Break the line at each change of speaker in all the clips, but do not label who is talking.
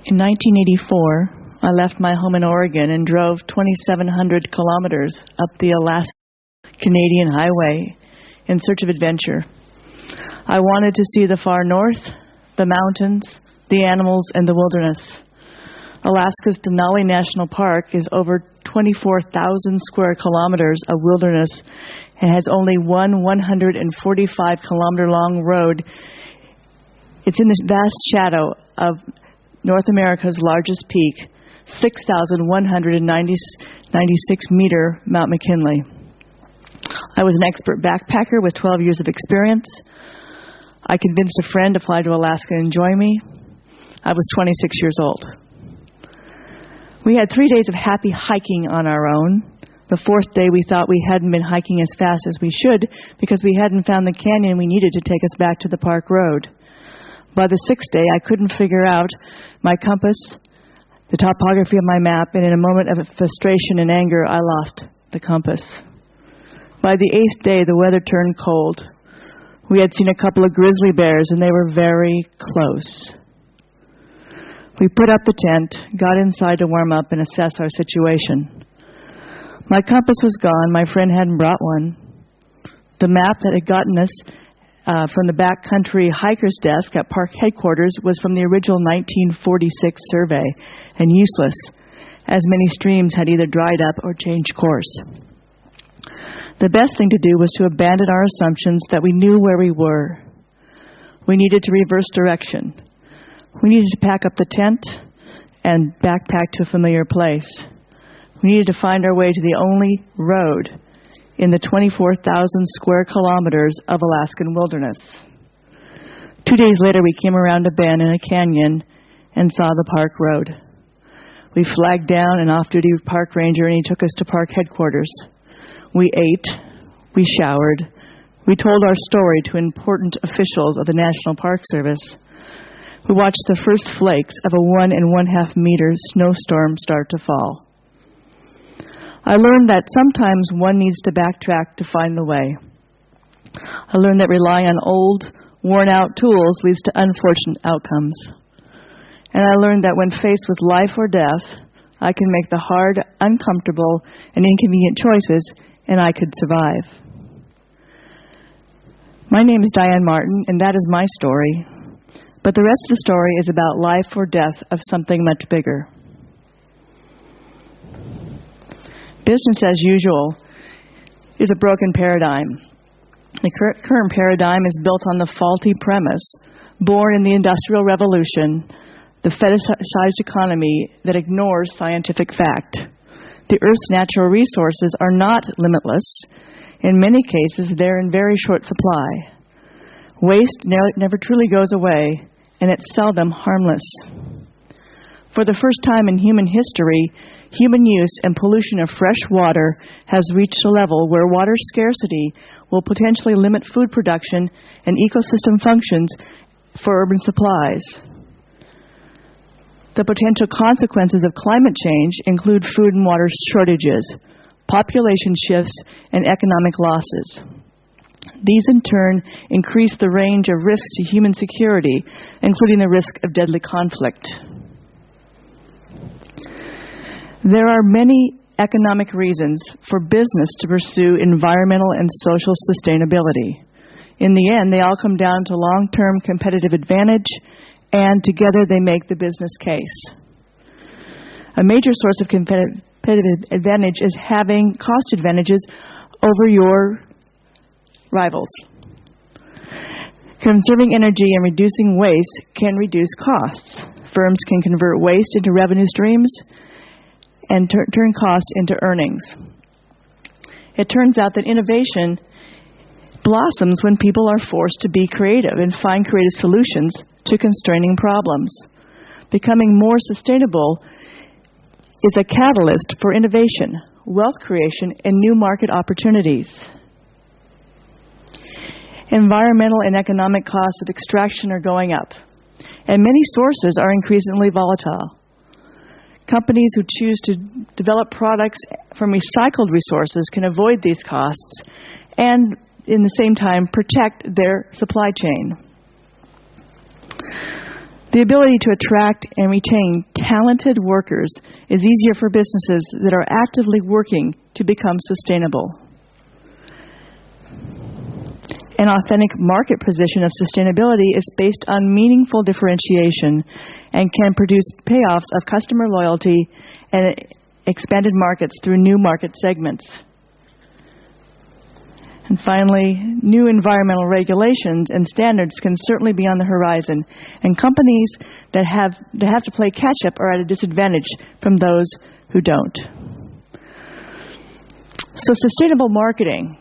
In 1984, I left my home in Oregon and drove 2,700 kilometers up the Alaska-Canadian highway in search of adventure. I wanted to see the far north, the mountains, the animals, and the wilderness. Alaska's Denali National Park is over 24,000 square kilometers of wilderness and has only one 145-kilometer-long road. It's in the vast shadow of North America's largest peak, 6,196-meter Mount McKinley. I was an expert backpacker with 12 years of experience. I convinced a friend to fly to Alaska and join me. I was 26 years old. We had 3 days of happy hiking on our own. The fourth day, we thought we hadn't been hiking as fast as we should because we hadn't found the canyon we needed to take us back to the park road. By the sixth day, I couldn't figure out my compass, the topography of my map, and in a moment of frustration and anger, I lost the compass. By the eighth day, the weather turned cold. We had seen a couple of grizzly bears, and they were very close. We put up the tent, got inside to warm up and assess our situation. My compass was gone. My friend hadn't brought one. The map that had gotten us from the backcountry hiker's desk at park headquarters was from the original 1946 survey and useless, as many streams had either dried up or changed course. The best thing to do was to abandon our assumptions that we knew where we were. We needed to reverse direction. We needed to pack up the tent and backpack to a familiar place. We needed to find our way to the only road in the 24,000 square kilometers of Alaskan wilderness. 2 days later, we came around a bend in a canyon and saw the park road. We flagged down an off-duty park ranger, and he took us to park headquarters. We ate, we showered, we told our story to important officials of the National Park Service. We watched the first flakes of a 1 1/2 meter snowstorm start to fall. I learned that sometimes one needs to backtrack to find the way. I learned that relying on old, worn-out tools leads to unfortunate outcomes. And I learned that when faced with life or death, I can make the hard, uncomfortable, and inconvenient choices, and I could survive. My name is Diane Martin, and that is my story. But the rest of the story is about life or death of something much bigger. Business as usual is a broken paradigm. The current paradigm is built on the faulty premise, born in the Industrial Revolution, the fetishized economy that ignores scientific fact. The Earth's natural resources are not limitless. In many cases, they're in very short supply. Waste never truly goes away, and it's seldom harmless. For the first time in human history, human use and pollution of fresh water has reached a level where water scarcity will potentially limit food production and ecosystem functions for urban supplies. The potential consequences of climate change include food and water shortages, population shifts, and economic losses. These, in turn, increase the range of risks to human security, including the risk of deadly conflict. There are many economic reasons for business to pursue environmental and social sustainability. In the end, they all come down to long-term competitive advantage, and together they make the business case. A major source of competitive advantage is having cost advantages over your rivals. Conserving energy and reducing waste can reduce costs. Firms can convert waste into revenue streams and turn costs into earnings. It turns out that innovation blossoms when people are forced to be creative and find creative solutions to constraining problems. Becoming more sustainable is a catalyst for innovation, wealth creation, and new market opportunities. Environmental and economic costs of extraction are going up, and many sources are increasingly volatile. Companies who choose to develop products from recycled resources can avoid these costs and, in the same time, protect their supply chain. The ability to attract and retain talented workers is easier for businesses that are actively working to become sustainable. An authentic market position of sustainability is based on meaningful differentiation and can produce payoffs of customer loyalty and expanded markets through new market segments. And finally, new environmental regulations and standards can certainly be on the horizon, and companies that have to play catch-up are at a disadvantage from those who don't. So sustainable marketing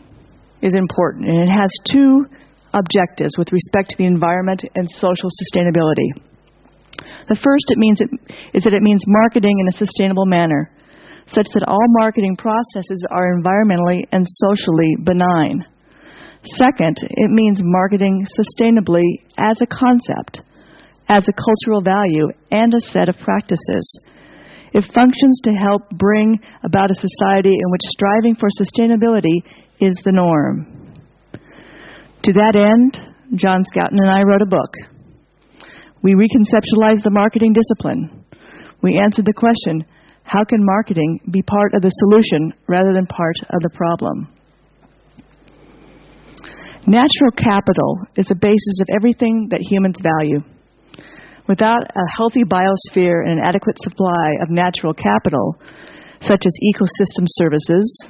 is important, and it has two objectives with respect to the environment and social sustainability. The first is that it means marketing in a sustainable manner, such that all marketing processes are environmentally and socially benign. Second, it means marketing sustainably as a concept, as a cultural value, and a set of practices. It functions to help bring about a society in which striving for sustainability is the norm. To that end, John Scouten and I wrote a book. We reconceptualized the marketing discipline. We answered the question, how can marketing be part of the solution rather than part of the problem? Natural capital is the basis of everything that humans value. Without a healthy biosphere and an adequate supply of natural capital, such as ecosystem services,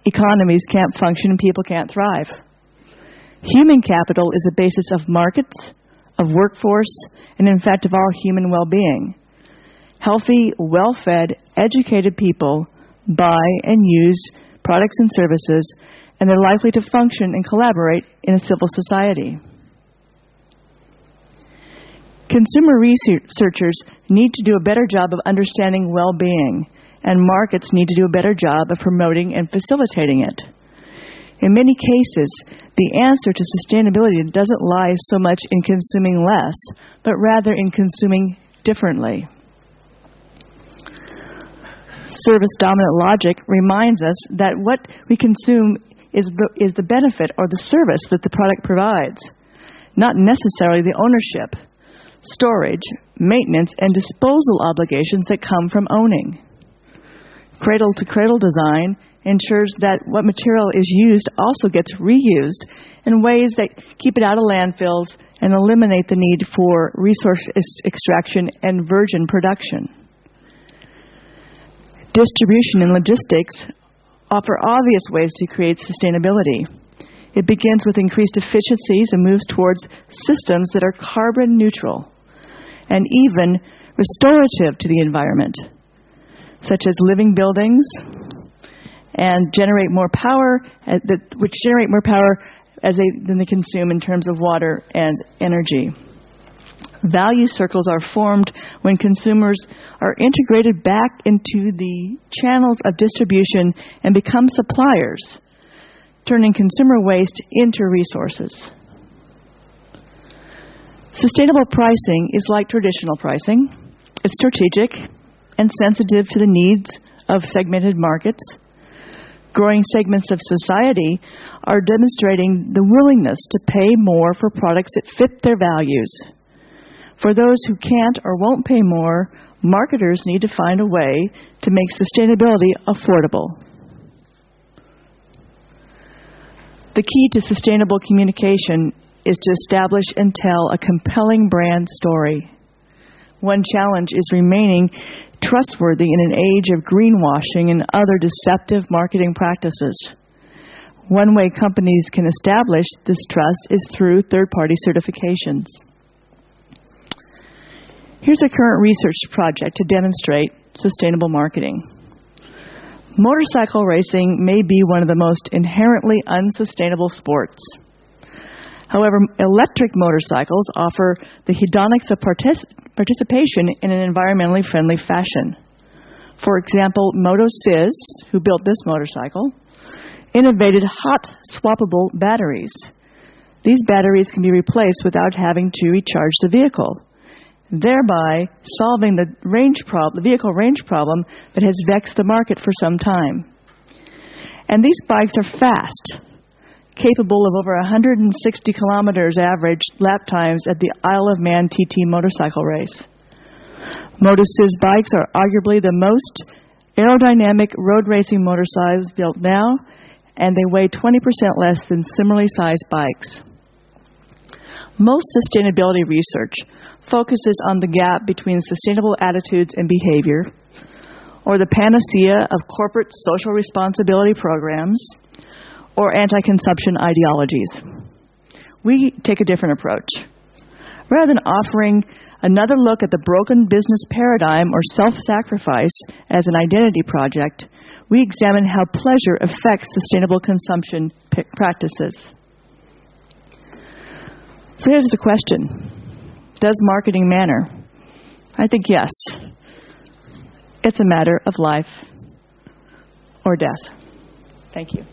economies can't function and people can't thrive. Human capital is the basis of markets, of workforce, and in fact of all human well-being. Healthy, well-fed, educated people buy and use products and services, and they're likely to function and collaborate in a civil society. Consumer researchers need to do a better job of understanding well-being, and markets need to do a better job of promoting and facilitating it. In many cases, the answer to sustainability doesn't lie so much in consuming less, but rather in consuming differently. Service-dominant logic reminds us that what we consume is the benefit or the service that the product provides, not necessarily the ownership, storage, maintenance, and disposal obligations that come from owning. Cradle-to-cradle design ensures that what material is used also gets reused in ways that keep it out of landfills and eliminate the need for resource extraction and virgin production. Distribution and logistics offer obvious ways to create sustainability. It begins with increased efficiencies and moves towards systems that are carbon neutral and even restorative to the environment, such as living buildings and generate more power, which generate more power than they consume in terms of water and energy. Value circles are formed when consumers are integrated back into the channels of distribution and become suppliers, turning consumer waste into resources. Sustainable pricing is like traditional pricing. It's strategic and sensitive to the needs of segmented markets. Growing segments of society are demonstrating the willingness to pay more for products that fit their values. For those who can't or won't pay more, marketers need to find a way to make sustainability affordable. The key to sustainable communication is to establish and tell a compelling brand story. One challenge is remaining trustworthy in an age of greenwashing and other deceptive marketing practices. One way companies can establish this trust is through third-party certifications. Here's a current research project to demonstrate sustainable marketing. Motorcycle racing may be one of the most inherently unsustainable sports. However, electric motorcycles offer the hedonics of participation in an environmentally friendly fashion. For example, MotoSys, who built this motorcycle, innovated hot swappable batteries. These batteries can be replaced without having to recharge the vehicle, thereby solving the vehicle range problem that has vexed the market for some time. And these bikes are fast, capable of over 160 kilometers average lap times at the Isle of Man TT motorcycle race. Motus's bikes are arguably the most aerodynamic road racing motorcycles built now, and they weigh 20% less than similarly sized bikes. Most sustainability research focuses on the gap between sustainable attitudes and behavior, or the panacea of corporate social responsibility programs, or anti-consumption ideologies. We take a different approach. Rather than offering another look at the broken business paradigm or self-sacrifice as an identity project, we examine how pleasure affects sustainable consumption practices. So here's the question. Does marketing matter? I think yes. It's a matter of life or death. Thank you.